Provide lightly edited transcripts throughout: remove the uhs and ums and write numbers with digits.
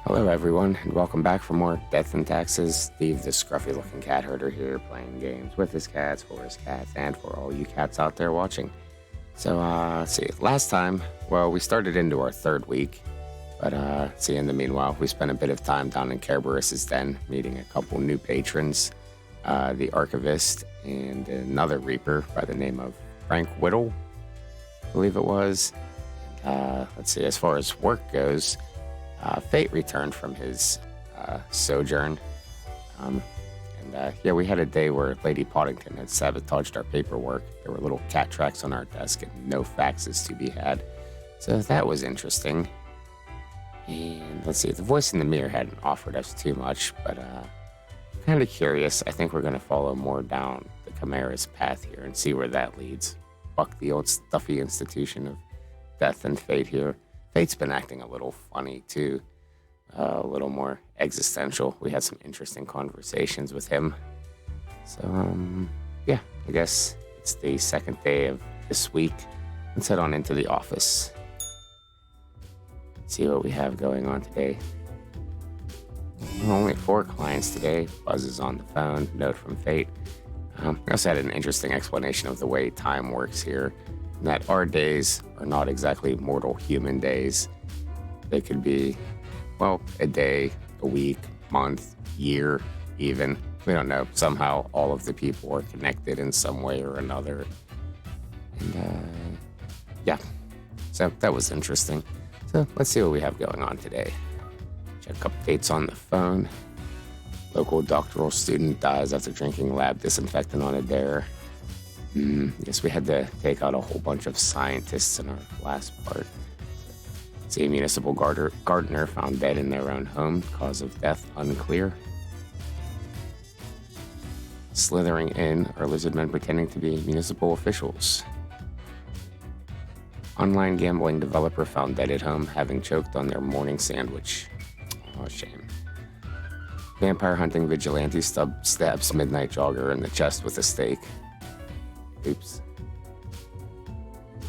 Hello everyone, and welcome back for more Death and Taxes. Steve, the scruffy looking cat herder here, playing games with his cats, for his cats, and for all you cats out there watching. So, let's see, last time, we started into our third week, but, in the meanwhile, we spent a bit of time down in Kerberos' den, meeting a couple new patrons, the Archivist, and another Reaper by the name of Frank Whittle, I believe it was. Let's see, as far as work goes, Fate returned from his sojourn. We had a day where Lady Poddington had sabotaged our paperwork. There were little cat tracks on our desk and no faxes to be had. So that was interesting. And let's see, the voice in the mirror hadn't offered us too much, but kind of curious. I think we're going to follow more down the Chimera's path here and see where that leads. Fuck the old stuffy institution of death and fate here. Fate's been acting a little funny, too. A little more existential. We had some interesting conversations with him. So, I guess it's the second day of this week. Let's head on into the office. See what we have going on today. Only 4 clients today. Buzz is on the phone. Note from Fate. I also had an interesting explanation of the way time works here. That our days are not exactly mortal human days. They could be, a day, a week, month, year, even. We don't know. Somehow all of the people are connected in some way or another. And, so that was interesting. So let's see what we have going on today. Check updates on the phone. Local doctoral student dies after drinking lab disinfectant on a dare. Yes, we had to take out a whole bunch of scientists in our last part. See, a municipal gardener found dead in their own home. Cause of death unclear. Slithering in are lizardmen pretending to be municipal officials. Online gambling developer found dead at home, having choked on their morning sandwich. Oh, shame. Vampire hunting vigilante stabs midnight jogger in the chest with a stake. Oops.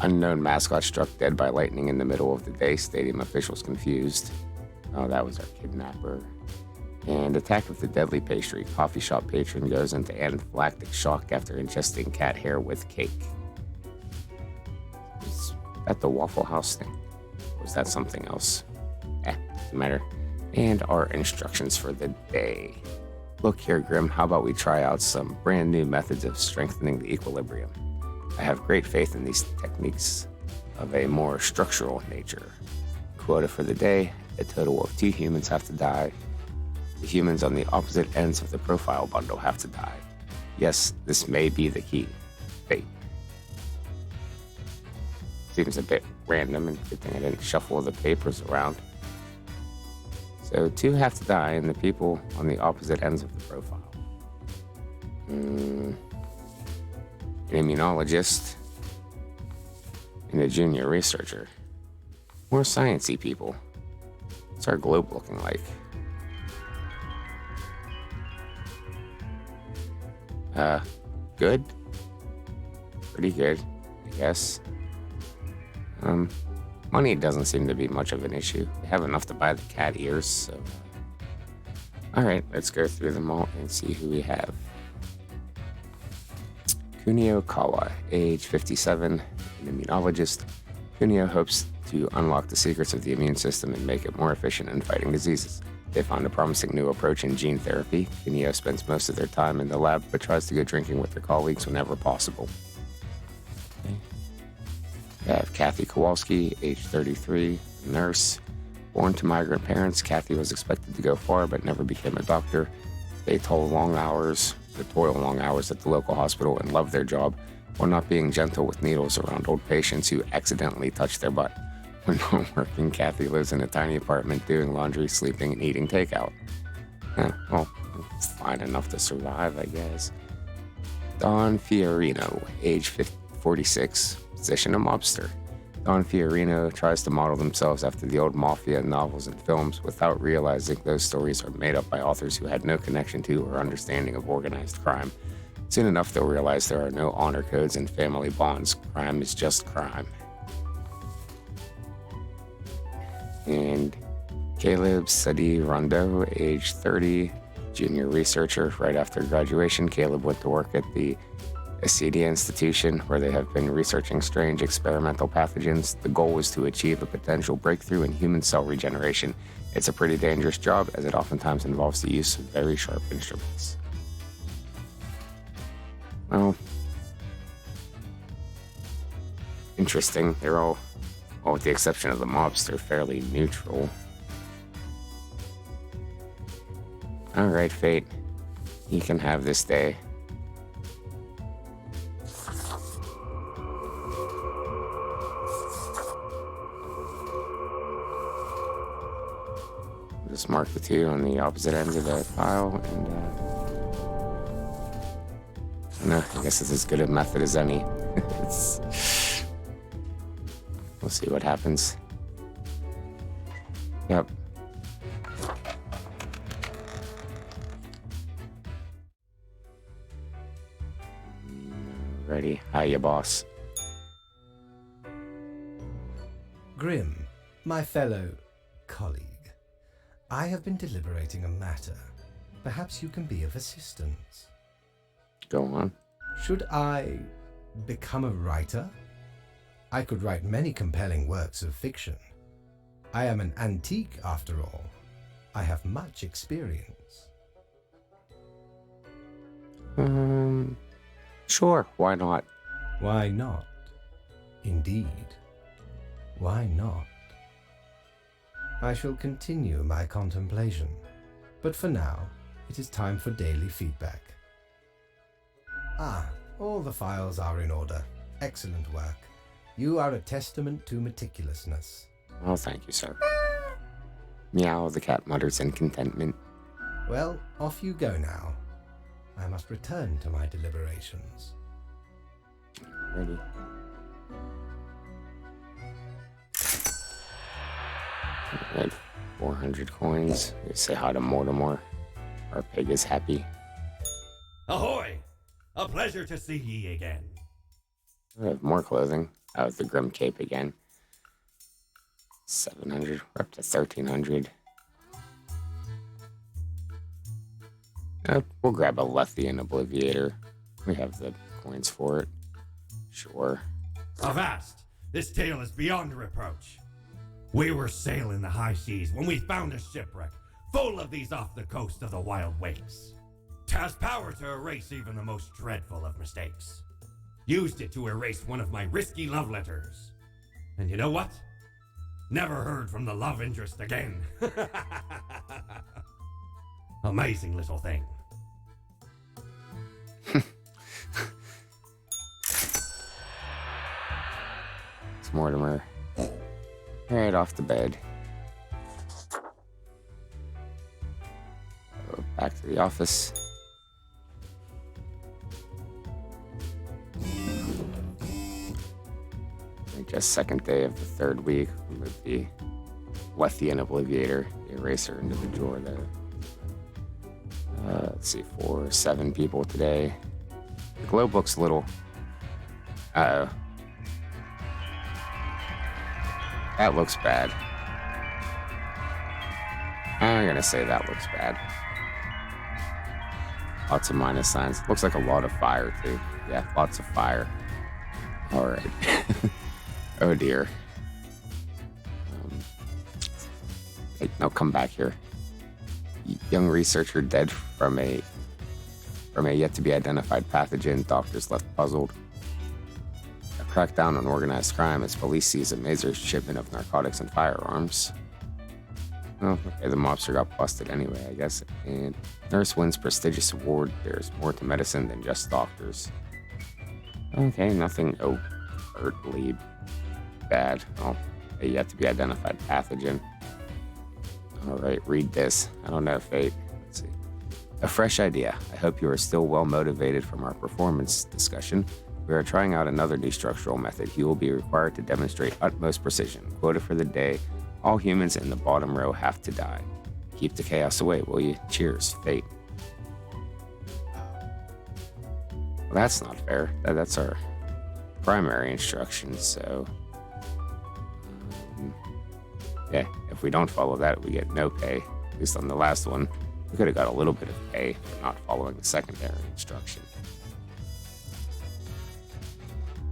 Unknown mascot struck dead by lightning in the middle of the day. Stadium officials confused. Oh, that was our kidnapper. And attack of the deadly pastry. Coffee shop patron goes into anaphylactic shock after ingesting cat hair with cake. Is that the Waffle House thing? Or was that something else? Doesn't matter. And our instructions for the day. Look here, Grim, how about we try out some brand new methods of strengthening the equilibrium? I have great faith in these techniques of a more structural nature. Quota for the day, a total of 2 humans have to die. The humans on the opposite ends of the profile bundle have to die. Yes, this may be the key. Fate. Seems a bit random, and good thing I didn't shuffle the papers around. So 2 have to die, and the people on the opposite ends of the profile. An immunologist and a junior researcher. More sciencey people. What's our globe looking like? Good? Pretty good, I guess. Money doesn't seem to be much of an issue. We have enough to buy the cat ears, so... Alright, let's go through them all and see who we have. Kunio Kawa, age 57, an immunologist. Kunio hopes to unlock the secrets of the immune system and make it more efficient in fighting diseases. They found a promising new approach in gene therapy. Kunio spends most of their time in the lab, but tries to go drinking with their colleagues whenever possible. We have Kathy Kowalski, age 33, nurse. Born to migrant parents, Kathy was expected to go far but never became a doctor. They toil long hours at the local hospital and love their job, while not being gentle with needles around old patients who accidentally touch their butt. When not working, Kathy lives in a tiny apartment doing laundry, sleeping, and eating takeout. It's fine enough to survive, I guess. Don Fiorino, age 46, position a mobster. Don Fiorino tries to model themselves after the old mafia novels and films without realizing those stories are made up by authors who had no connection to or understanding of organized crime. Soon enough, they'll realize there are no honor codes and family bonds. Crime is just crime. And Caleb Sadi Rondeau, age 30, junior researcher. Right after graduation, Caleb went to work at the Acedia Institution, where they have been researching strange experimental pathogens. The goal was to achieve a potential breakthrough in human cell regeneration. It's a pretty dangerous job, as it oftentimes involves the use of very sharp instruments. Well, interesting. They're all, well, with the exception of the mobster, fairly neutral. All right, Fate. You can have this day. Just mark the two on the opposite ends of the file, and no, I guess it's as good a method as any. We'll see what happens. Yep. Ready? Hiya, boss. Grim, my fellow colleague, I have been deliberating a matter. Perhaps you can be of assistance. Go on. Should I become a writer? I could write many compelling works of fiction. I am an antique, after all. I have much experience. Sure, why not? Why not? Indeed. Why not? I shall continue my contemplation, but for now, it is time for daily feedback. Ah, all the files are in order. Excellent work. You are a testament to meticulousness. Oh, thank you, sir. Meow, the cat mutters in contentment. Well, off you go now. I must return to my deliberations. Ready? Alright, 400 coins. We say hi to Mortimer. Our pig is happy. Ahoy! A pleasure to see ye again. We have more clothing. Out of the Grim Cape again. 700. We're up to 1300. We'll grab a Lethian Obliviator. We have the coins for it. Sure. Avast! This tale is beyond reproach. We were sailing the high seas when we found a shipwreck full of these off the coast of the wild wakes. 'Twas power to erase even the most dreadful of mistakes. Used it to erase one of my risky love letters. And you know what? Never heard from the love interest again. Amazing little thing. It's Mortimer. Right off the bed. Go back to the office. Just second day of the third week. We move the Lethian Obliviator, the eraser, into the drawer there. Let's see, 7 people today. The glow book's a little... Uh-oh. That looks bad. I'm gonna say that looks bad. Lots of minus signs. Looks like a lot of fire, too. Yeah, lots of fire. Alright. Oh dear. Hey, no, come back here. Young researcher dead from a yet to be identified pathogen. Doctors left puzzled. A crackdown on organized crime as police seize a major shipment of narcotics and firearms. Oh, okay, the mobster got busted anyway, I guess. And nurse wins prestigious award. There's more to medicine than just doctors. Okay, nothing overtly bad. Oh, a yet to be identified pathogen. All right, read this. I don't know, Fate. Let's see. A fresh idea. I hope you are still well motivated from our performance discussion. We are trying out another new structural method. You will be required to demonstrate utmost precision. Quota for the day. All humans in the bottom row have to die. Keep the chaos away, will you? Cheers, Fate. Well, that's not fair. That's our primary instructions, so... yeah, if if we don't follow that, we get no pay. At least on the last one, we could have got a little bit of pay for not following the secondary instruction.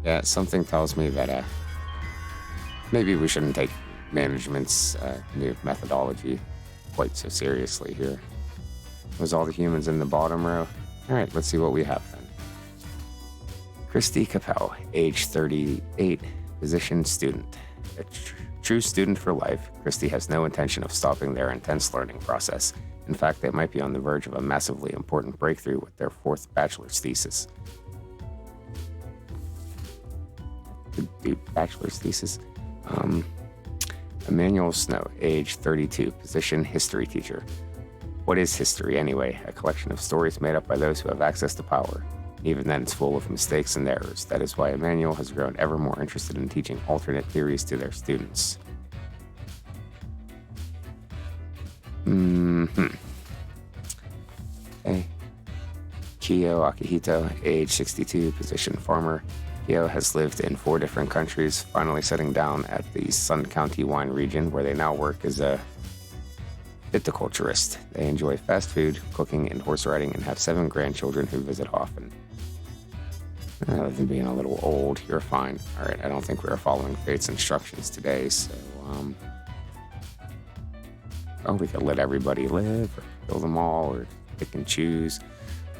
Yeah, something tells me that maybe we shouldn't take management's new methodology quite so seriously here. Was all the humans in the bottom row? All right, let's see what we have then. Christy Capel, age 38, position student. A true student for life, Christy has no intention of stopping their intense learning process. In fact, they might be on the verge of a massively important breakthrough with their 4th bachelor's thesis. Bachelor's thesis? Emmanuel Snow, age 32, position history teacher. What is history anyway? A collection of stories made up by those who have access to power. Even then, it's full of mistakes and errors. That is why Emmanuel has grown ever more interested in teaching alternate theories to their students. Okay. Kiyo Akihito, age 62, position farmer. Kiyo has lived in 4 different countries, finally settling down at the Sun County wine region, where they now work as a viticulturist. They enjoy fast food, cooking, and horse riding, and have 7 grandchildren who visit often. Other than being a little old, you're fine. All right, I don't think we are following Fate's instructions today, so, well, we could let everybody live, or kill them all, or pick and choose.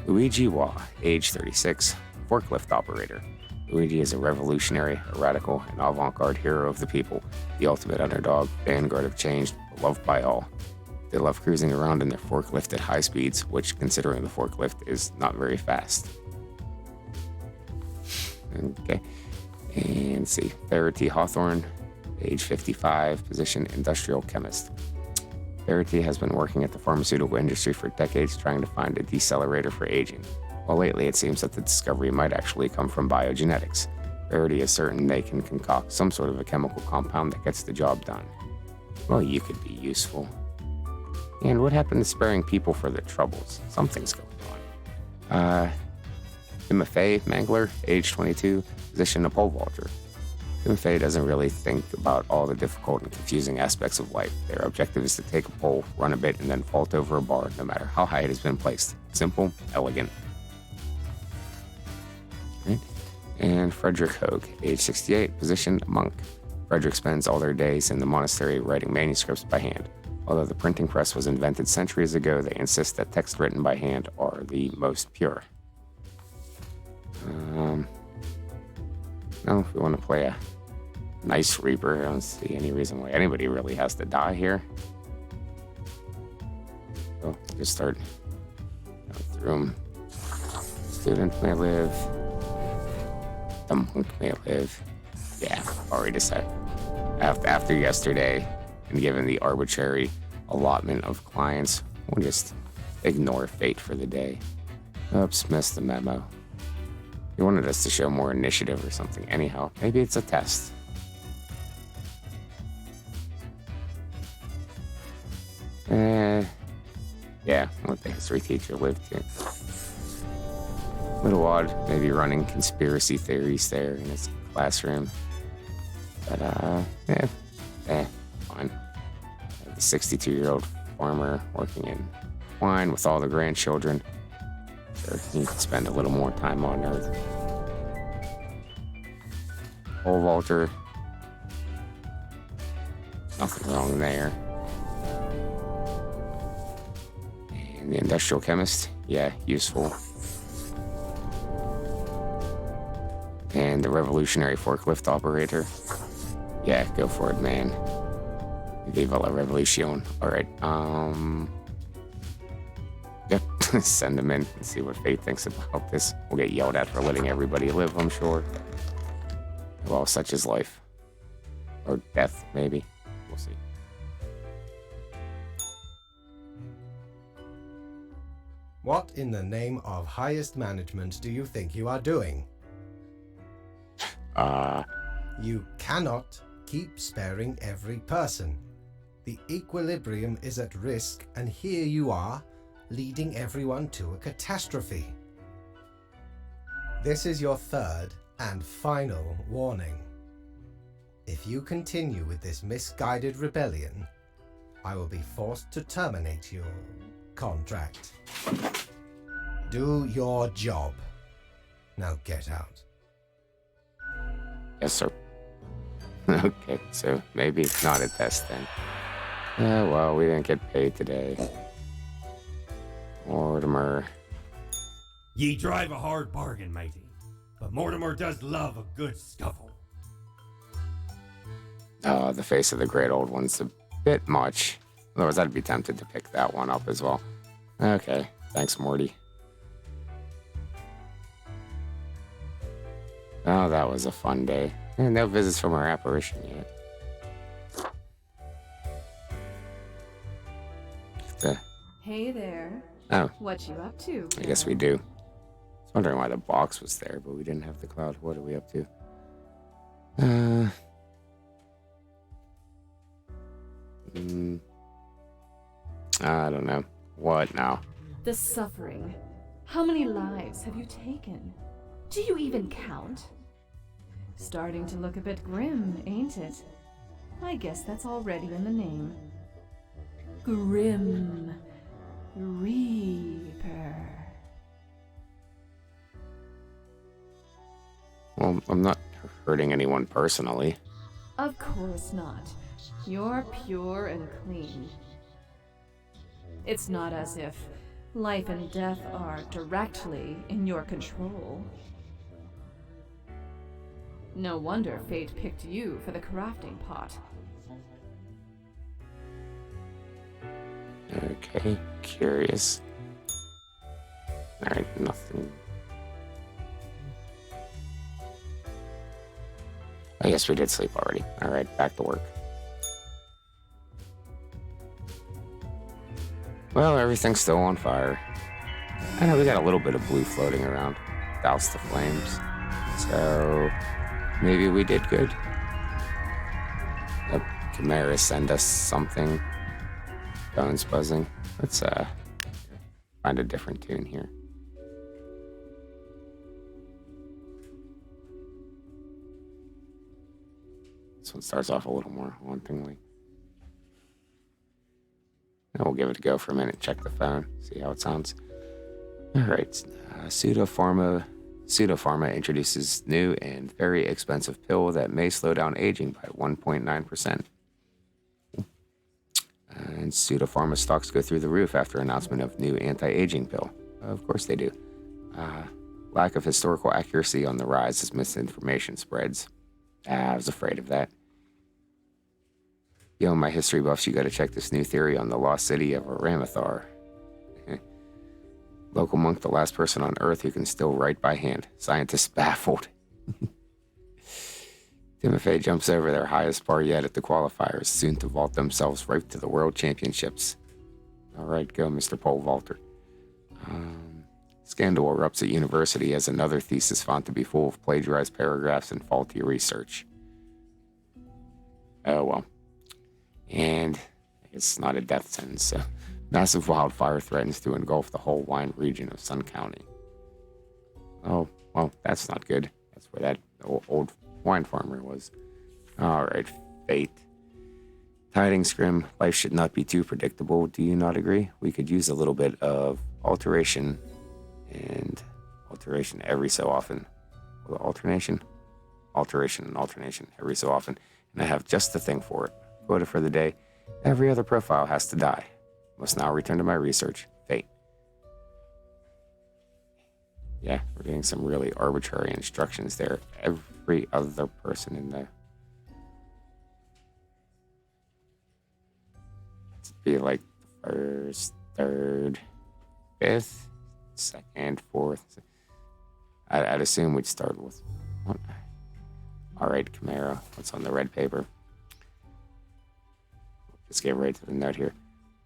Luigi Wa, age 36, forklift operator. Luigi is a revolutionary, a radical, and avant-garde hero of the people, the ultimate underdog, vanguard of change, beloved by all. They love cruising around in their forklift at high speeds, which, considering the forklift, is not very fast. Okay, and let's see. Verity Hawthorne, age 55, position industrial chemist. Verity has been working at the pharmaceutical industry for decades trying to find a decelerator for aging. Well, lately it seems that the discovery might actually come from biogenetics. Verity is certain they can concoct some sort of a chemical compound that gets the job done. Well, you could be useful. And what happened to sparing people for their troubles? Something's going on. Timothy Mangler, age 22, position a pole vaulter. Timothy doesn't really think about all the difficult and confusing aspects of life. Their objective is to take a pole, run a bit, and then vault over a bar, no matter how high it has been placed. Simple, elegant. Right. And Frederick Hogue, age 68, position monk. Frederick spends all their days in the monastery writing manuscripts by hand. Although the printing press was invented centuries ago, they insist that texts written by hand are the most pure. Well, if we want to play a nice Reaper, I don't see any reason why anybody really has to die here. So, just start going through them. Student may live. The monk may live. Yeah, already decided. After yesterday, and given the arbitrary allotment of clients, we'll just ignore fate for the day. Oops, missed the memo. He wanted us to show more initiative or something. Anyhow, maybe it's a test. Yeah, let the history teacher live here. Little odd, maybe running conspiracy theories there in his classroom. But, fine. The 62-year-old farmer working in wine with all the grandchildren. Sure, he could spend a little more time on Earth. Pole vaulter. Nothing wrong there. And the industrial chemist. Yeah, useful. And the revolutionary forklift operator. Yeah, go for it, man. Viva la revolution. Alright, yep, send him in and see what Fate thinks about this. We'll get yelled at for letting everybody live, I'm sure. Well, such is life. Or death, maybe. We'll see. What in the name of highest management do you think you are doing? You cannot keep sparing every person. The equilibrium is at risk, and here you are, leading everyone to a catastrophe. This is your third and final warning. If you continue with this misguided rebellion, I will be forced to terminate your contract. Do your job. Now get out. Yes, sir. Okay, so maybe it's not a test then. Well, we didn't get paid today. Mortimer. Ye drive a hard bargain, matey, but Mortimer does love a good scuffle. The face of the great old one's a bit much. Otherwise, I'd be tempted to pick that one up as well. Okay, thanks, Morty. Oh, that was a fun day. And no visits from our apparition yet. Hey there. Oh, What you up to? I guess we do. I was wondering why the box was there, but we didn't have the cloud. What are we up to? I don't know. What now? The suffering. How many lives have you taken? Do you even count? Starting to look a bit grim, ain't it? I guess that's already in the name. Grim Reaper. Well, I'm not hurting anyone personally. Of course not. You're pure and clean. It's not as if life and death are directly in your control. No wonder fate picked you for the crafting pot. Okay, curious. Alright, nothing. I guess we did sleep already. Alright, back to work. Well, everything's still on fire. I know we got a little bit of blue floating around. Douse the flames. So, maybe we did good. Chimera send us something. Phone's buzzing. Let's find a different tune here. This one starts off a little more hauntingly. Now we'll give it a go for a minute, check the phone, see how it sounds. Alright, Pseudopharma introduces new and very expensive pill that may slow down aging by 1.9%. And Pseudopharma stocks go through the roof after announcement of new anti-aging pill. Of course they do. Lack of historical accuracy on the rise as misinformation spreads. I was afraid of that. Yo, my history buffs, you gotta check this new theory on the lost city of Ramathar. Local monk, the last person on Earth who can still write by hand. Scientists baffled. Timothy jumps over their highest bar yet at the qualifiers, soon to vault themselves right to the World Championships. All right, go, Mr. Pole Vaulter. Scandal erupts at university as another thesis found to be full of plagiarized paragraphs and faulty research. Oh, well. And it's not a death sentence, so massive wildfire threatens to engulf the whole wine region of Sun County. Oh, well, that's not good. That's where that old wine farmer was. All right, fate. Tidings Scrim, life should not be too predictable. Do you not agree? We could use a little bit of alteration and alteration every so often. Well, alternation and alternation every so often. And I have just the thing for it. Quota for the day. Every other profile has to die. Must now return to my research. Fate. Yeah, we're getting some really arbitrary instructions there. Every other person in the... It'd be like the first, third, fifth, second, fourth. I'd assume we'd start with... What? All right, Chimera. What's on the red paper? Just get right to the note here.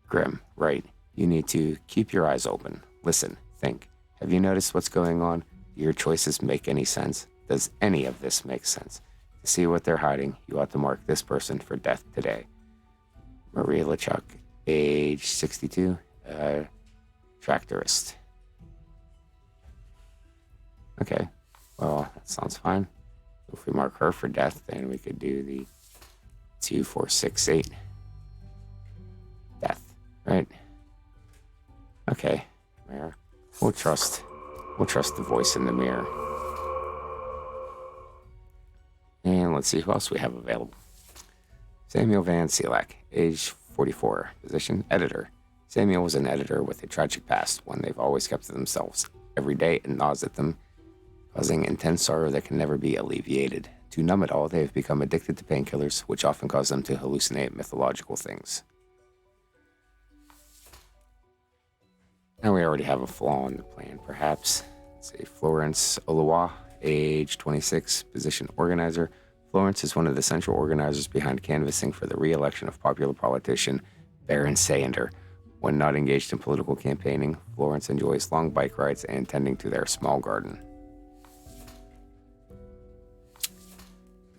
Grim, right. You need to keep your eyes open. Listen, think. Have you noticed what's going on? Do your choices make any sense? Does any of this make sense? To see what they're hiding, you ought to mark this person for death today. Maria LeChuck, age 62, tractorist. Okay, well, that sounds fine. If we mark her for death, then we could do the 2468. Right. Okay, Mirror. We'll trust the voice in the mirror. And let's see who else we have available. Samuel Van Selak, age 44, position editor. Samuel was an editor with a tragic past, one they've always kept to themselves. Every day it gnaws at them, causing intense sorrow that can never be alleviated. To numb it all, they have become addicted to painkillers, which often cause them to hallucinate mythological things. And we already have a flaw in the plan, perhaps. Let's see, Florence Oluwa, age 26, position organizer. Florence is one of the central organizers behind canvassing for the re-election of popular politician Baron Sander. When not engaged in political campaigning, Florence enjoys long bike rides and tending to their small garden.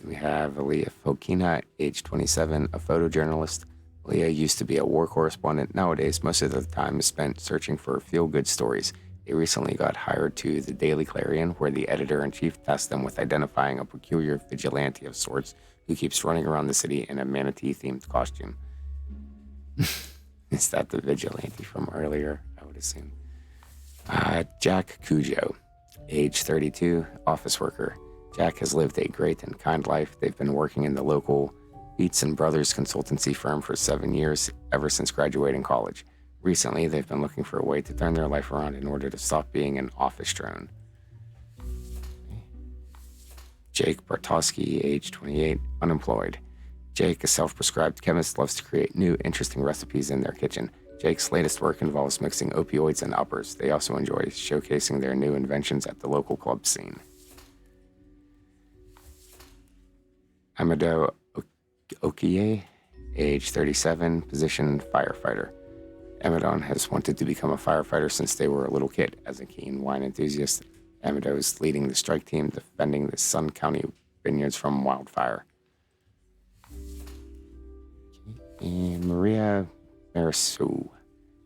We have Aaliyah Fokina, age 27, a photojournalist. Aaliyah used to be a war correspondent. Nowadays, most of the time is spent searching for feel-good stories. They recently got hired to the Daily Clarion, where the editor-in-chief tasked them with identifying a peculiar vigilante of sorts who keeps running around the city in a manatee-themed costume. Is that the vigilante from earlier? I would assume. Jack Cujo, age 32, office worker. Jack has lived a great and kind life. They've been working in the local Beats and Brothers consultancy firm for 7 years, ever since graduating college. Recently, they've been looking for a way to turn their life around in order to stop being an office drone. Jake Bartowski, age 28, unemployed. Jake, a self-prescribed chemist, loves to create new, interesting recipes in their kitchen. Jake's latest work involves mixing opioids and uppers. They also enjoy showcasing their new inventions at the local club scene. Amado Okie, age 37, position firefighter. Amadon has wanted to become a firefighter since they were a little kid. As a keen wine enthusiast, Amado is leading the strike team defending the Sun County vineyards from wildfire. And Maria Marisu,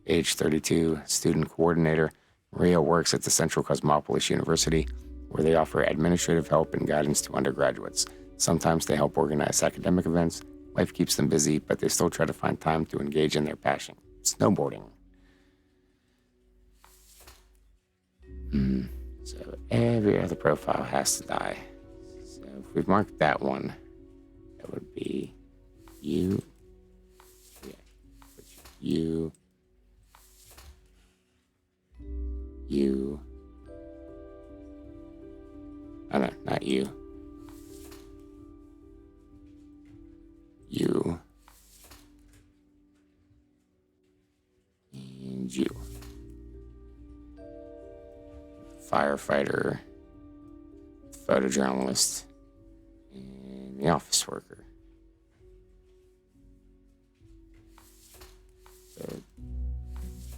age 32, student coordinator. Maria works at the Central Cosmopolis University, where they offer administrative help and guidance to undergraduates. Sometimes they help organize academic events. Life keeps them busy, but they still try to find time to engage in their passion, snowboarding. So every other profile has to die. So if we've marked that one, that would be you. Yeah, you. Oh no, not you. You. And you. Firefighter, photojournalist, and the office worker. So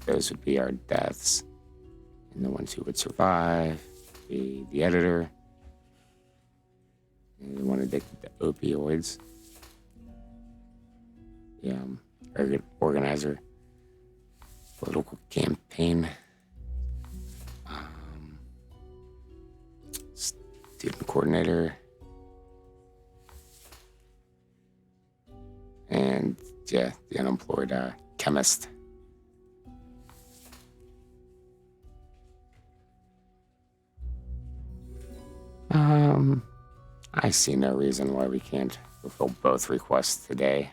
those would be our deaths. And the ones who would survive be the editor, and the one addicted to opioids, the organizer, political campaign, student coordinator, and the unemployed chemist. I see no reason why we can't fulfill both requests today.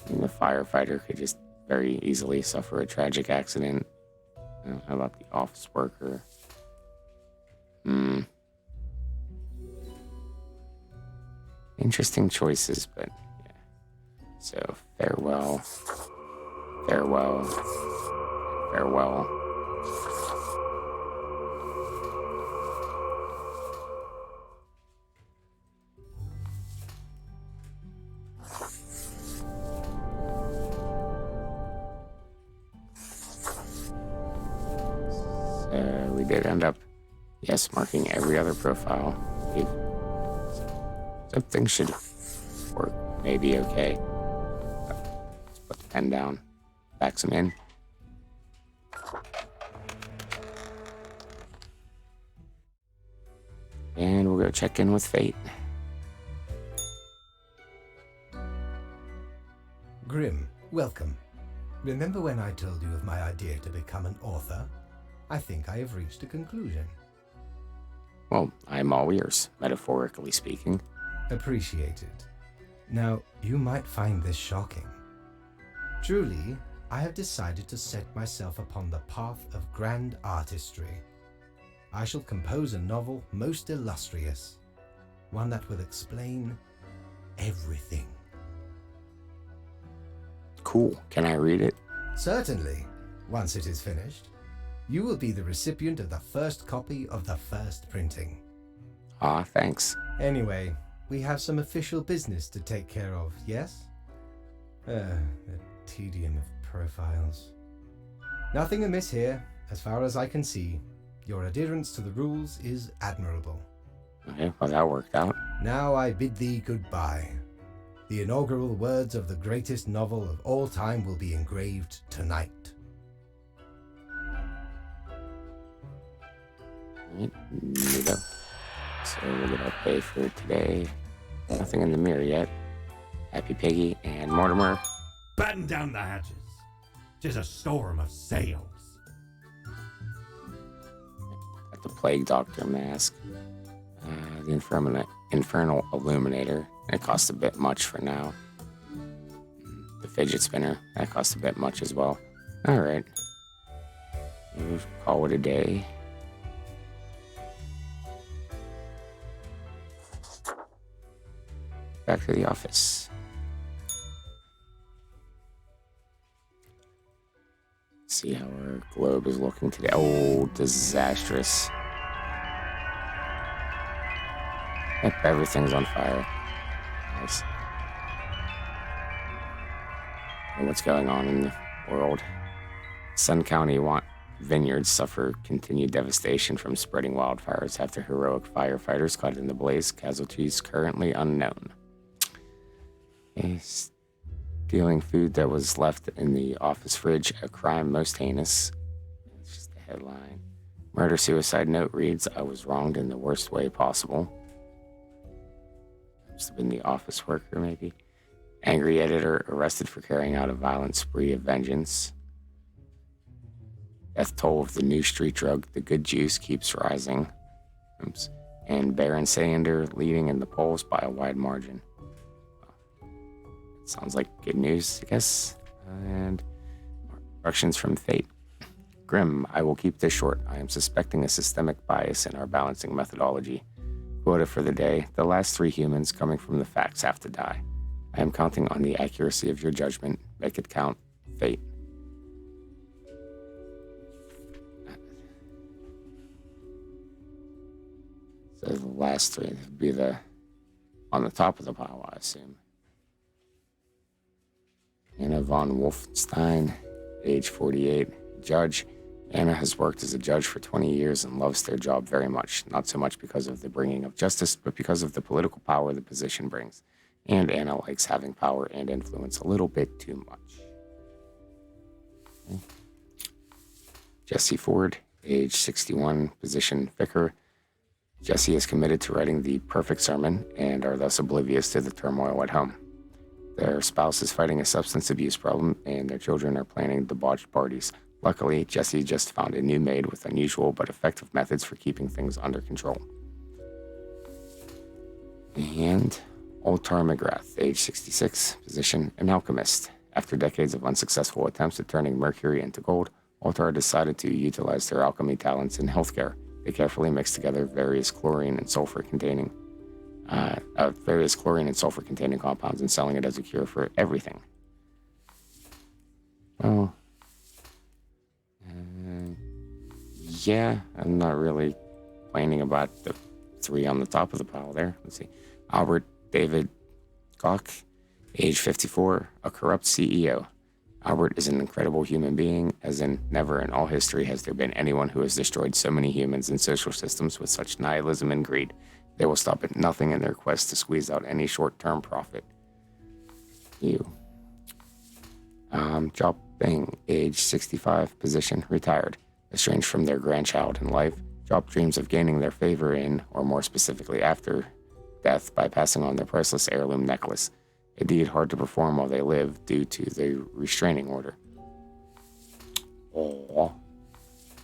And the firefighter could just very easily suffer a tragic accident. How about the office worker? Interesting choices, but yeah. So farewell, farewell, farewell. So we did end up, yes, marking every other profile. So things should work maybe okay. Let's put the pen down, back some in. And we'll go check in with Fate. Grim, Welcome. Remember when I told you of my idea to become an author? I think I have reached a conclusion. Well, I'm all ears, metaphorically speaking. Appreciate it. Now, you might find this shocking. Truly, I have decided to set myself upon the path of grand artistry. I shall compose a novel most illustrious, one that will explain everything. Cool. Can I read it? Certainly, once it is finished. You will be the recipient of the first copy of the first printing. Ah, thanks. Anyway, we have some official business to take care of, yes? The tedium of profiles. Nothing amiss here, as far as I can see. Your adherence to the rules is admirable. Okay, well, that worked out. Now I bid thee goodbye. The inaugural words of the greatest novel of all time will be engraved tonight. Right, neato. So we're gonna pay for today. Nothing in the mirror yet. Happy Piggy and Mortimer. Batten down the hatches. 'Tis a storm of sails. Got the Plague Doctor mask. The Infernal Illuminator. It costs a bit much for now. The Fidget Spinner. That costs a bit much as well. Alright. We'll call it a day. Back to the office. See how our globe is looking today. Oh, disastrous. Yep, everything's on fire. Nice. And what's going on in the world? Sun County vineyards suffer continued devastation from spreading wildfires after heroic firefighters caught in the blaze. Casualties currently unknown. Stealing food that was left in the office fridge, a crime most heinous. It's just the headline. Murder-suicide note reads, I was wronged in the worst way possible. Must have been the office worker, maybe. Angry editor arrested for carrying out a violent spree of vengeance. Death toll of the new street drug, the good juice, keeps rising. Oops. And Baron Sander leading in the polls by a wide margin. Sounds like good news, I guess. And instructions from fate. Grim, I will keep this short. I am suspecting a systemic bias in our balancing methodology. Quota for the day. The last 3 humans coming from the facts have to die. I am counting on the accuracy of your judgment. Make it count. Fate. So the last 3 would be on the top of the pile, I assume. Anna von Wolfenstein, age 48, judge. Anna has worked as a judge for 20 years and loves their job very much, not so much because of the bringing of justice, but because of the political power the position brings. And Anna likes having power and influence a little bit too much. Okay. Jesse Ford, age 61, position vicar. Jesse is committed to writing the perfect sermon and are thus oblivious to the turmoil at home. Their spouse is fighting a substance abuse problem, and their children are planning debauched parties. Luckily, Jesse just found a new maid with unusual but effective methods for keeping things under control. And Old Tar McGrath, age 66, position an alchemist. After decades of unsuccessful attempts at turning mercury into gold, Altar decided to utilize their alchemy talents in healthcare. They carefully mixed together various chlorine and sulfur containing compounds and selling it as a cure for everything. Well, yeah, I'm not really complaining about the 3 on the top of the pile there. Let's see. Albert David Gauck, age 54, a corrupt CEO. Albert is an incredible human being, as in never in all history has there been anyone who has destroyed so many humans and social systems with such nihilism and greed. They will stop at nothing in their quest to squeeze out any short-term profit. You. Job Bing, age 65, position retired. Estranged from their grandchild in life, Job dreams of gaining their favor in, or more specifically after, death by passing on their priceless heirloom necklace. a deed hard to perform while they live due to the restraining order. Oh.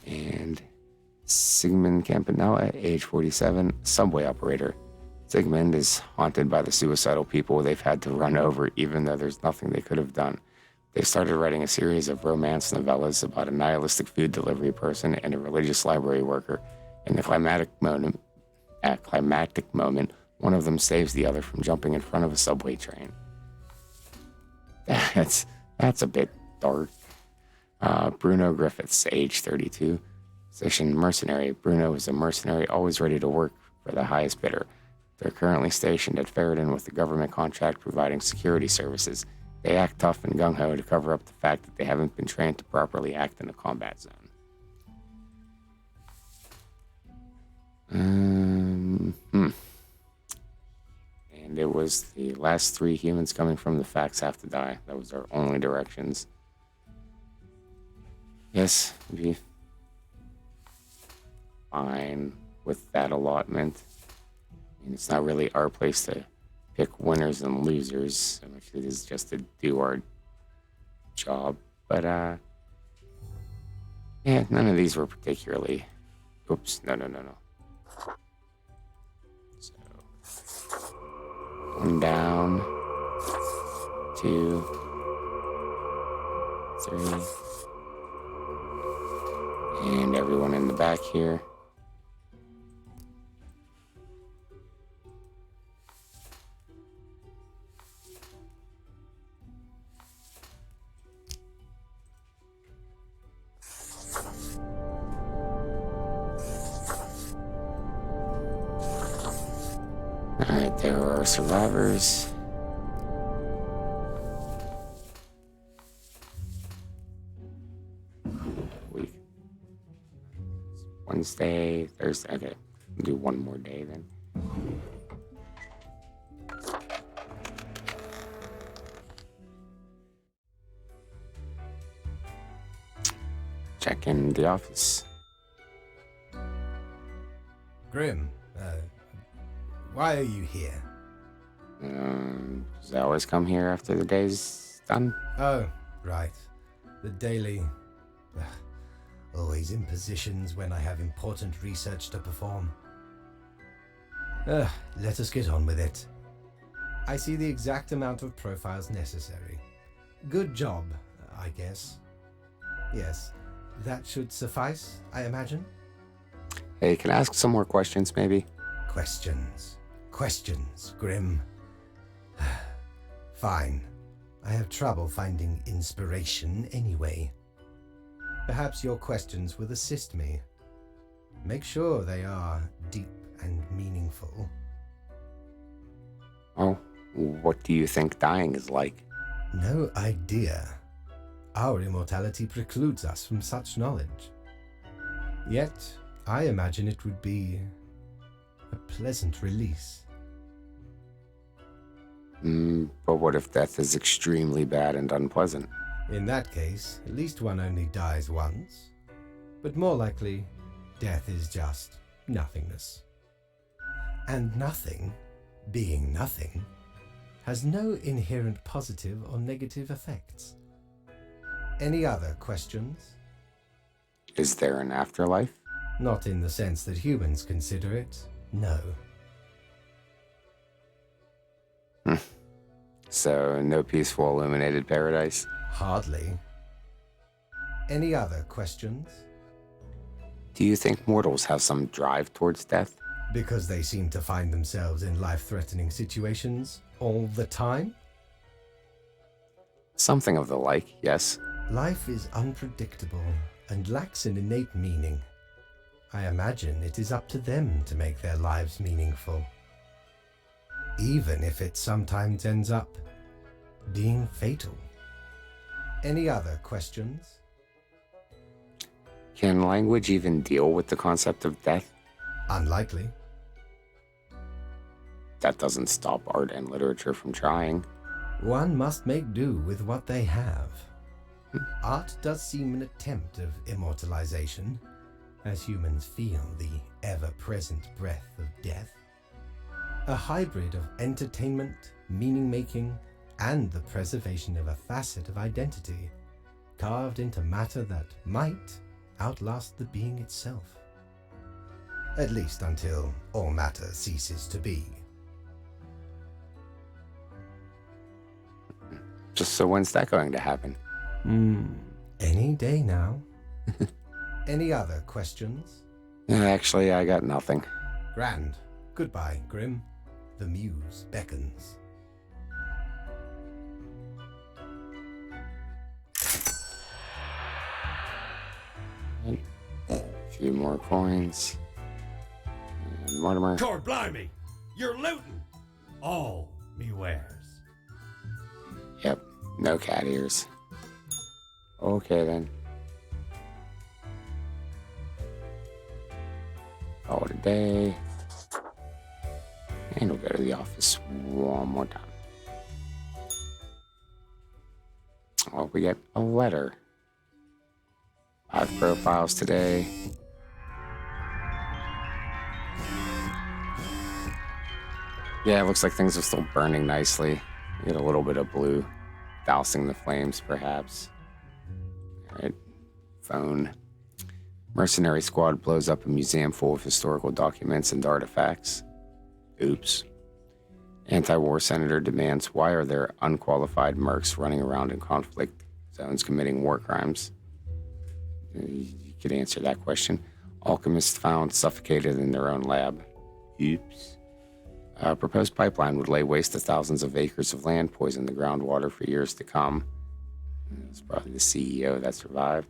And Sigmund Campanella, age 47, subway operator. Sigmund is haunted by the suicidal people they've had to run over, even though there's nothing they could have done. They started writing a series of romance novellas about a nihilistic food delivery person and a religious library worker. In the climactic moment, one of them saves the other from jumping in front of a subway train. That's a bit dark. Bruno Griffiths, age 32. Position mercenary. Bruno is a mercenary always ready to work for the highest bidder. They're currently stationed at Ferrodin with the government contract providing security services. They act tough and gung-ho to cover up the fact that they haven't been trained to properly act in a combat zone. And it was the last 3 humans coming from the facts have to die. That was our only directions. Yes, be fine with that allotment. I mean, it's not really our place to pick winners and losers, so much it is just to do our job. But, yeah, none of these were particularly... Oops, no. So, 1 down, 2, 3, and everyone in the back here. Alright, there are survivors. Week. Wednesday, Thursday. Okay, we'll do one more day then. Check in the office. Grim, why are you here? Does I always come here after the day's done? Oh, right. The daily... always in positions when I have important research to perform. Let us get on with it. I see the exact amount of profiles necessary. Good job, I guess. Yes, that should suffice, I imagine? Hey, can I ask some more questions, maybe? Questions, Grim. Fine. I have trouble finding inspiration anyway. Perhaps your questions will assist me. Make sure they are deep and meaningful. Oh, what do you think dying is like? No idea. Our immortality precludes us from such knowledge. Yet, I imagine it would be a pleasant release. But what if death is extremely bad and unpleasant? In that case, at least one only dies once. But more likely, death is just nothingness. And nothing, being nothing, has no inherent positive or negative effects. Any other questions? Is there an afterlife? Not in the sense that humans consider it, no. So, no peaceful illuminated paradise? Hardly. Any other questions? Do you think mortals have some drive towards death? Because they seem to find themselves in life-threatening situations all the time? Something of the like, yes. Life is unpredictable and lacks an innate meaning. I imagine it is up to them to make their lives meaningful. Even if it sometimes ends up being fatal. Any other questions? Can language even deal with the concept of death? Unlikely. That doesn't stop art and literature from trying. One must make do with what they have. Art does seem an attempt of immortalization, as humans feel the ever-present breath of death. A hybrid of entertainment, meaning-making, and the preservation of a facet of identity carved into matter that might outlast the being itself. At least until all matter ceases to be. So when's that going to happen? Any day now. Any other questions? Actually, I got nothing. Grand. Goodbye, Grim. The muse beckons. A few more coins. And Mortimer. Cord blimey! You're looting! All me wares. Yep, no cat ears. Okay then. Call it a day. And we'll go to the office one more time. Oh, we get a letter. 5 profiles today. Yeah, it looks like things are still burning nicely. You get a little bit of blue, dousing the flames, perhaps. All right, phone. Mercenary squad blows up a museum full of historical documents and artifacts. Oops. Anti-war senator demands, why are there unqualified mercs running around in conflict zones committing war crimes? You could answer that question. Alchemists found suffocated in their own lab. Oops. A proposed pipeline would lay waste to thousands of acres of land, poison the groundwater for years to come. It's probably the CEO that survived.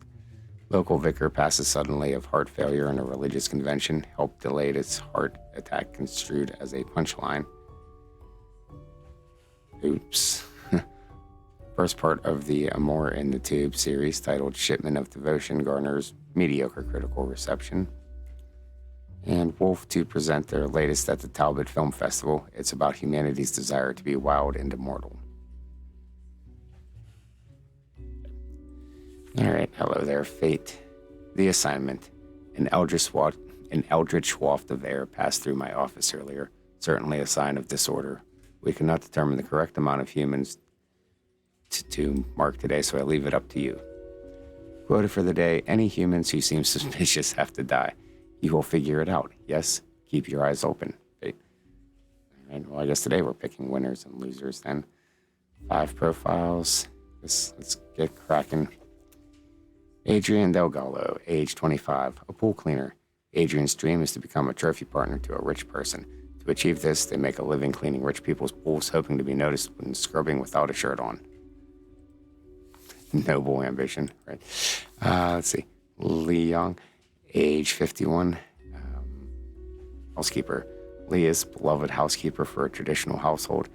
Local vicar passes suddenly of heart failure in a religious convention. Help delayed its heart attack construed as a punchline. Oops. First part of the Amor in the Tube series, titled Shipment of Devotion, garners mediocre critical reception. And Wolf to present their latest at the Talbot Film Festival. It's about humanity's desire to be wild and immortal. All right, hello there, Fate. The assignment. An eldritch waft of air passed through my office earlier. Certainly a sign of disorder. We cannot determine the correct amount of humans to mark today, so I leave it up to you. Quoted for the day, any humans who seem suspicious have to die. You will figure it out. Yes, keep your eyes open. Fate. All right, well, I guess today we're picking winners and losers then. 5 profiles. Let's get cracking. Adrian Delgado, age 25, a pool cleaner. Adrian's dream is to become a trophy partner to a rich person. To achieve this, they make a living cleaning rich people's pools, hoping to be noticed when scrubbing without a shirt on. Noble ambition, right? Let's see. Lee Young, age 51, housekeeper. Lee is beloved housekeeper for a traditional household.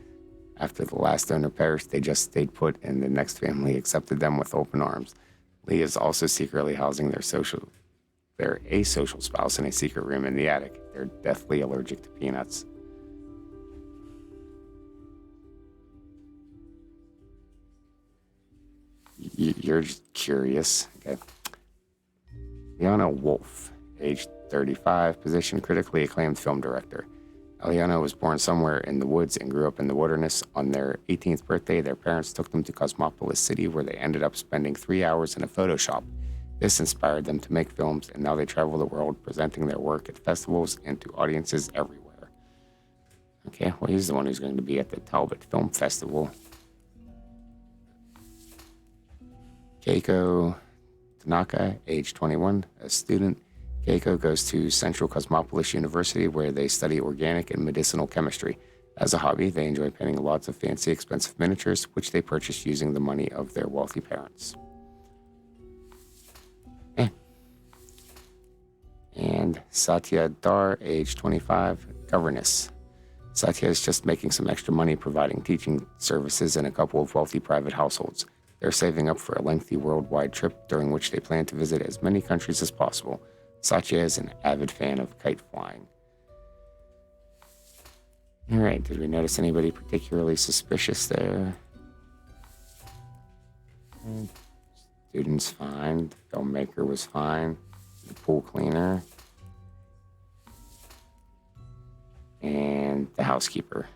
After the last owner perished, they just stayed put, and the next family accepted them with open arms. Lee is also secretly housing their asocial spouse in a secret room in the attic. They're deathly allergic to peanuts. You're just curious. Okay. Liana Wolf, age 35, position critically acclaimed film director. Eliana was born somewhere in the woods and grew up in the wilderness. On their 18th birthday, their parents took them to Cosmopolis City, where they ended up spending 3 hours in a photo shop. This inspired them to make films, and now they travel the world presenting their work at festivals and to audiences everywhere. Okay, well, he's the one who's going to be at the Talbot Film Festival. Keiko Tanaka, age 21, a student. Keiko goes to Central Cosmopolis University, where they study organic and medicinal chemistry. As a hobby, they enjoy painting lots of fancy, expensive miniatures, which they purchase using the money of their wealthy parents. And Satya Dar, age 25, governess. Satya is just making some extra money providing teaching services in a couple of wealthy private households. They're saving up for a lengthy worldwide trip during which they plan to visit as many countries as possible. Satya is an avid fan of kite flying. All right, did we notice anybody particularly suspicious there? Student's fine. The filmmaker was fine. The pool cleaner. And the housekeeper.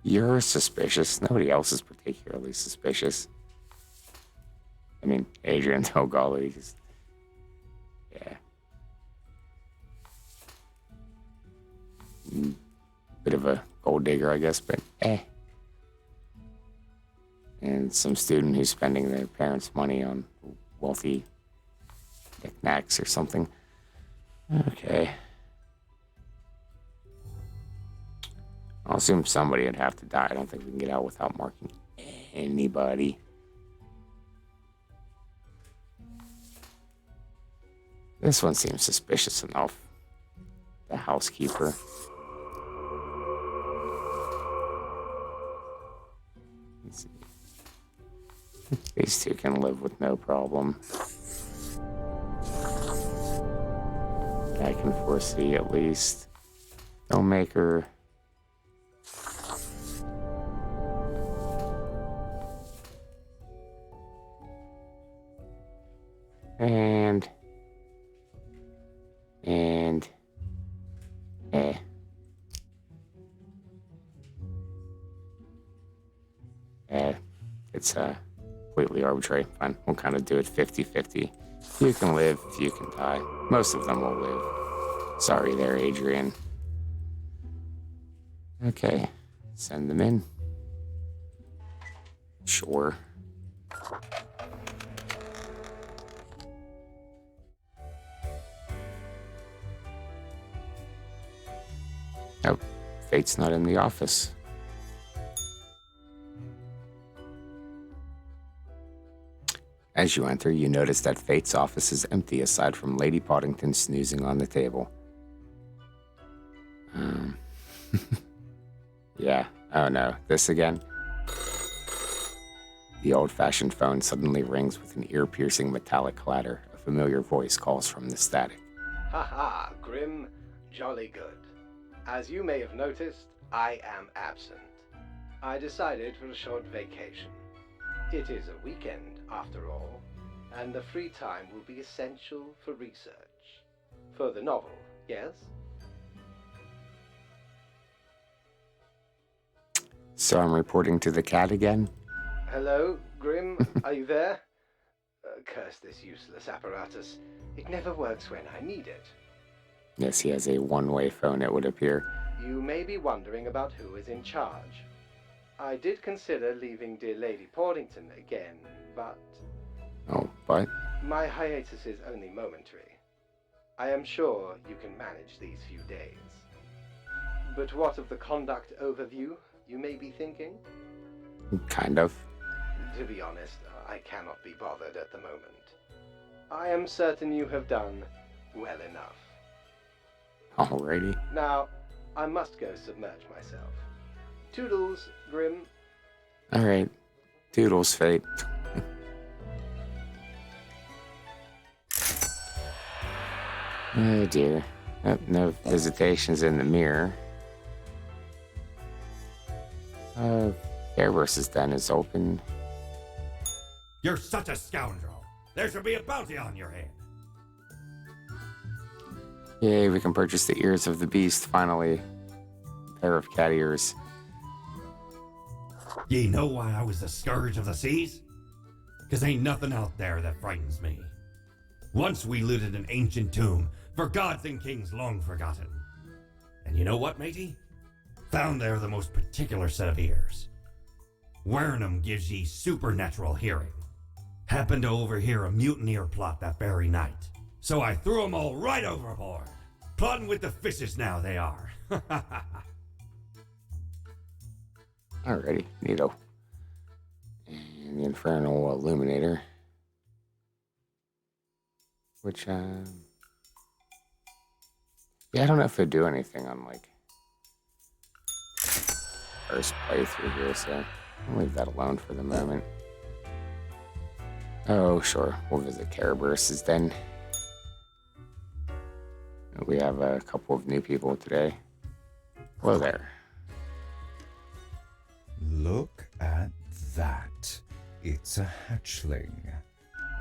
You're suspicious. Nobody else is particularly suspicious. I mean, Adrian Togolli just... Yeah. Bit of a gold digger, I guess, but eh. And some student who's spending their parents' money on wealthy knickknacks or something. Okay. I'll assume somebody would have to die. I don't think we can get out without marking anybody. This one seems suspicious enough. The housekeeper. Let's see. These two can live with no problem. I can foresee at least. Filmmaker. And it's completely arbitrary. Fine, we'll kind of do it 50-50. You can live, you can die. Most of them will live. Sorry there, Adrian. Okay, send them in. Sure. Oh, Fate's not in the office. As you enter, you notice that Fate's office is empty aside from Lady Poddington snoozing on the table. Yeah, oh no, this again? The old-fashioned phone suddenly rings with an ear-piercing metallic clatter. A familiar voice calls from the static. Haha, Grim, jolly good. As you may have noticed, I am absent. I decided for a short vacation. It is a weekend, after all, and the free time will be essential for research. For the novel, yes? So I'm reporting to the cat again? Hello, Grim, are you there? Curse this useless apparatus. It never works when I need it. Yes, he has a one-way phone, it would appear. You may be wondering about who is in charge. I did consider leaving dear Lady Poddington again, but... Oh, but? My hiatus is only momentary. I am sure you can manage these few days. But what of the conduct overview, you may be thinking? Kind of. To be honest, I cannot be bothered at the moment. I am certain you have done well enough. Alrighty. Now, I must go submerge myself. Toodles, Grim. Alright. Toodles, Fate. Oh dear. Oh, no visitations in the mirror. Airburst's den is open. You're such a scoundrel. There should be a bounty on your head. Yay, we can purchase the ears of the beast, finally. A pair of cat ears. Ye know why I was the scourge of the seas? 'Cause ain't nothing out there that frightens me. Once we looted an ancient tomb for gods and kings long forgotten. And you know what, matey? Found there the most particular set of ears. Wearing 'em gives ye supernatural hearing. Happened to overhear a mutineer plot that very night. So I threw 'em all right overboard. Plotting with the fishes now they are. Alrighty, neato. And the Infernal Illuminator. Which, yeah, I don't know if it'd do anything on, like, first playthrough here, so I'll leave that alone for the moment. Oh, sure, we'll visit Caraburst's den. We have a couple of new people today. Hello there. Look at that. It's a hatchling.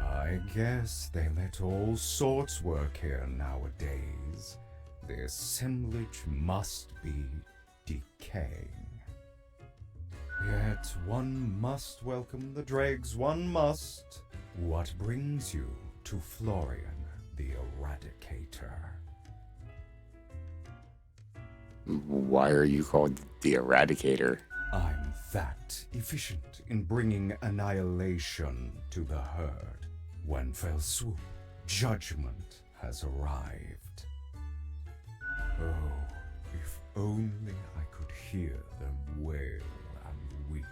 I guess they let all sorts work here nowadays. The assemblage must be decaying. Yet one must welcome the dregs, one must. What brings you to Florian the Eradicator? Why are you called the Eradicator? I'm that efficient in bringing annihilation to the herd. One fell swoop, judgment has arrived. Oh, if only I could hear them wail and weep,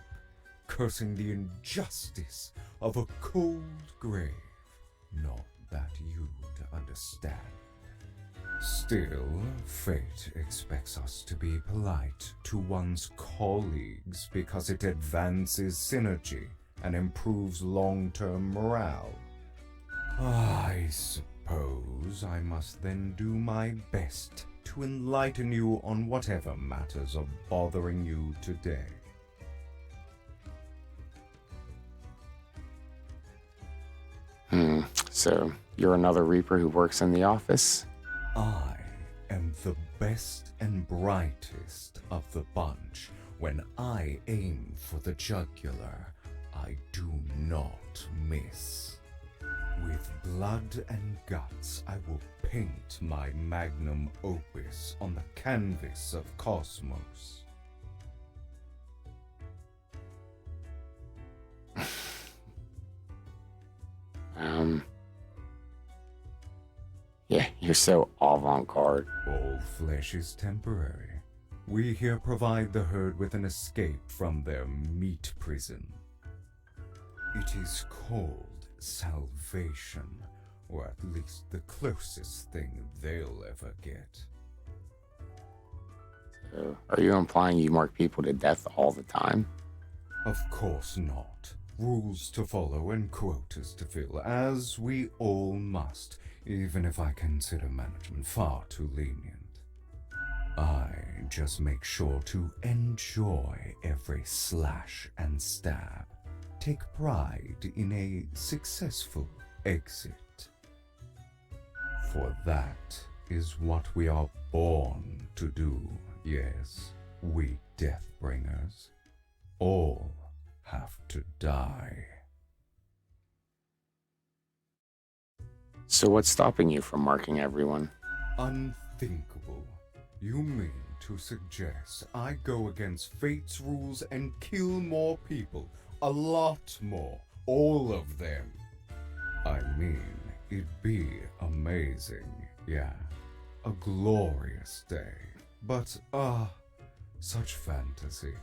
cursing the injustice of a cold grave. Not that you'd understand. Still, fate expects us to be polite to one's colleagues because it advances synergy and improves long-term morale. I suppose I must then do my best to enlighten you on whatever matters are bothering you today. So, you're another Reaper who works in the office? I am the best and brightest of the bunch. When I aim for the jugular, I do not miss. With blood and guts, I will paint my magnum opus on the canvas of cosmos. Yeah, you're so avant-garde. All flesh is temporary. We here provide the herd with an escape from their meat prison. It is called salvation, or at least the closest thing they'll ever get. So, are you implying you mark people to death all the time? Of course not. Rules to follow and quotas to fill, as we all must, even if I consider management far too lenient. I just make sure to enjoy every slash and stab. Take pride in a successful exit. For that is what we are born to do, yes, we Deathbringers. All have to die. So what's stopping you from marking everyone? Unthinkable. You mean to suggest I go against fate's rules and kill more people? A lot more. All of them. I mean, it'd be amazing, yeah. A glorious day. But, such fantasy.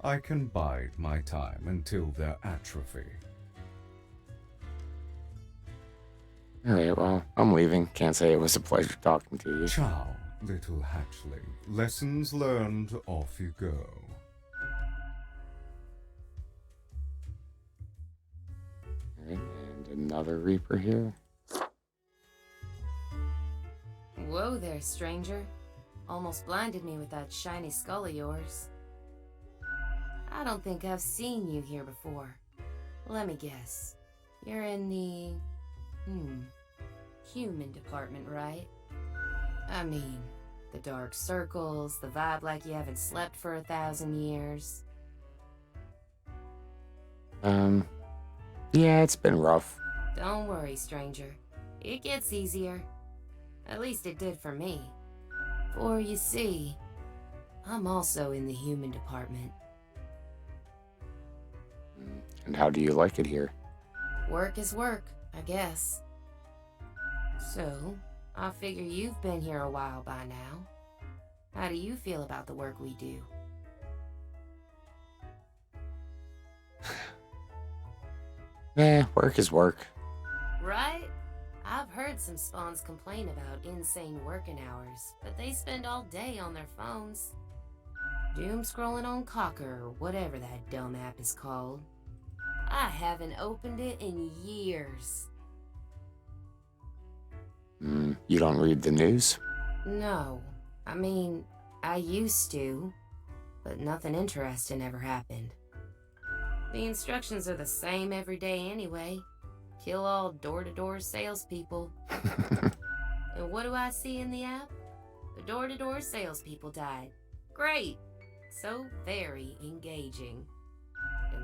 I can bide my time until their atrophy. Alright, well, I'm leaving. Can't say it was a pleasure talking to you. Ciao, little hatchling. Lessons learned, off you go. Alright, and another Reaper here. Whoa there, stranger. Almost blinded me with that shiny skull of yours. I don't think I've seen you here before. Let me guess. You're in the... human department, right? I mean, the dark circles, the vibe like you haven't slept for 1,000 years. Yeah, it's been rough. Don't worry, stranger. It gets easier. At least it did for me. For you see, I'm also in the human department. And how do you like it here? Work is work, I guess. So, I figure you've been here a while by now. How do you feel about the work we do? Work is work. Right? I've heard some spawns complain about insane working hours, but they spend all day on their phones. Doom scrolling on Cocker or whatever that dumb app is called. I haven't opened it in years. You don't read the news? No. I mean, I used to, but nothing interesting ever happened. The instructions are the same every day anyway. Kill all door-to-door salespeople. And what do I see in the app? The door-to-door salespeople died. Great! So very engaging.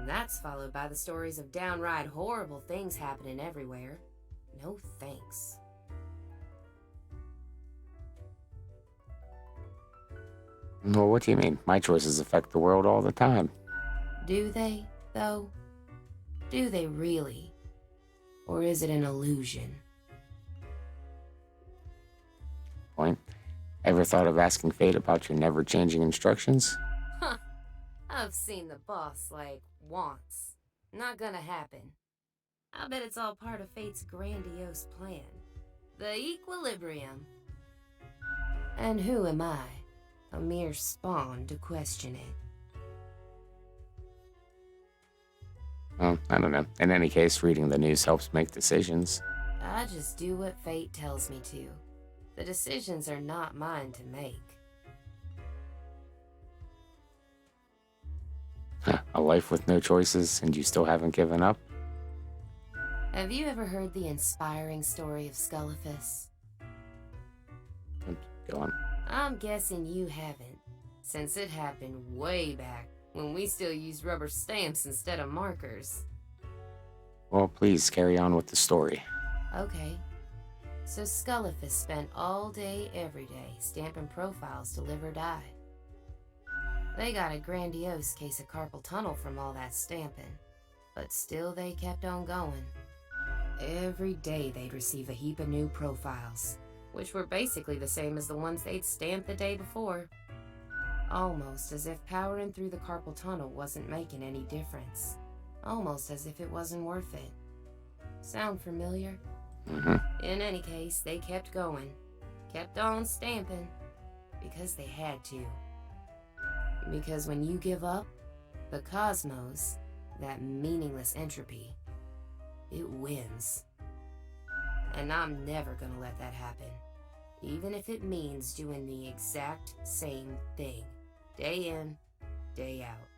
And that's followed by the stories of downright horrible things happening everywhere. No thanks. Well, what do you mean? My choices affect the world all the time. Do they, though? Do they really? Or is it an illusion? Point. Ever thought of asking Fate about your never-changing instructions? Huh. I've seen the boss, like, once. Not gonna happen. I bet it's all part of Fate's grandiose plan. The equilibrium. And who am I? A mere spawn to question it. Well, I don't know. In any case, reading the news helps make decisions. I just do what Fate tells me to. The decisions are not mine to make. A life with no choices, and you still haven't given up? Have you ever heard the inspiring story of Scullifus? Go on. I'm guessing you haven't, since it happened way back when we still used rubber stamps instead of markers. Well, please carry on with the story. Okay. So Scullifus spent all day, every day, stamping profiles to live or die. They got a grandiose case of carpal tunnel from all that stamping, but still they kept on going. Every day they'd receive a heap of new profiles, which were basically the same as the ones they'd stamped the day before. Almost as if powering through the carpal tunnel wasn't making any difference. Almost as if it wasn't worth it. Sound familiar? Mm-hmm. In any case, they kept going. Kept on stamping. Because they had to. Because when you give up, the cosmos, that meaningless entropy, it wins. And I'm never gonna let that happen. Even if it means doing the exact same thing. Day in, day out.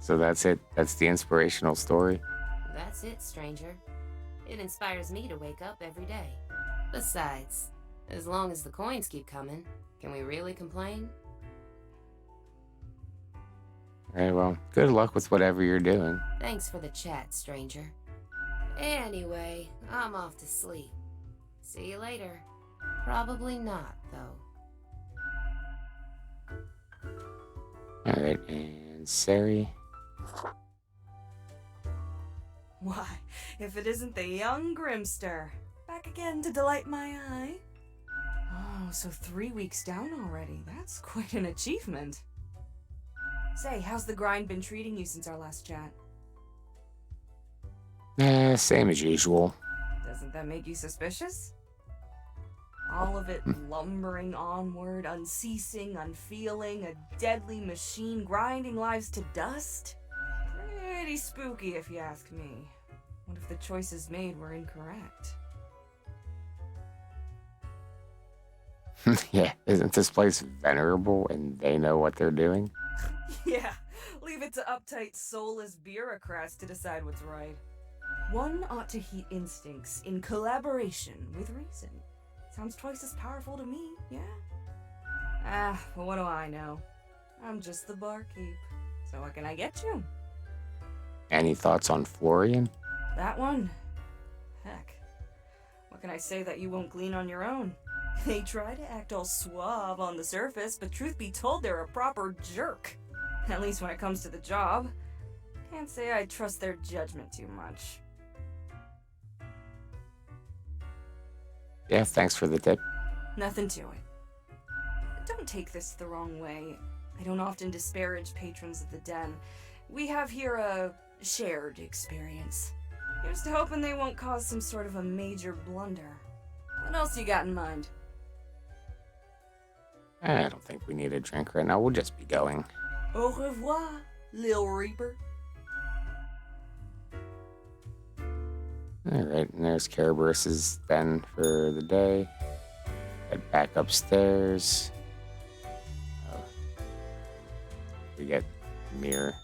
So that's it? That's the inspirational story? That's it, stranger. It inspires me to wake up every day. Besides, as long as the coins keep coming, can we really complain? Alright, well, good luck with whatever you're doing. Thanks for the chat, stranger. Anyway, I'm off to sleep. See you later. Probably not, though. Alright, and Sari? Why, if it isn't the young Grimster, back again to delight my eye. Oh, so 3 weeks down already. That's quite an achievement. Say, how's the grind been treating you since our last chat? Same as usual. Doesn't that make you suspicious? All of it lumbering onward, unceasing, unfeeling, a deadly machine grinding lives to dust? Pretty spooky if you ask me. What if the choices made were incorrect? Yeah, isn't this place venerable and they know what they're doing? Yeah, leave it to uptight, soulless bureaucrats to decide what's right. One ought to heed instincts in collaboration with reason. Sounds twice as powerful to me, yeah? Well, what do I know? I'm just the barkeep. So what can I get you? Any thoughts on Florian? That one? Heck. What can I say that you won't glean on your own? They try to act all suave on the surface, but truth be told, they're a proper jerk. At least when it comes to the job. Can't say I trust their judgment too much. Yeah, thanks for the tip. Nothing to it. Don't take this the wrong way. I don't often disparage patrons of the den. We have here a shared experience. Here's to hoping they won't cause some sort of a major blunder. What else you got in mind? I don't think we need a drink right now. We'll just be going. Au revoir, Lil Reaper. Alright, and there's Cerberus's then for the day. Head back upstairs. We get mirror.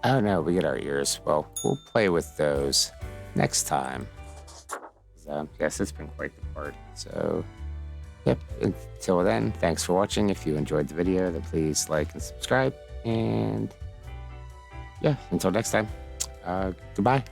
Oh no, we get our ears. Well, we'll play with those next time. Yes, it's been quite the party. So, Yep, until then, thanks for watching. If you enjoyed the video, then please like and subscribe. And yeah, until next time, goodbye.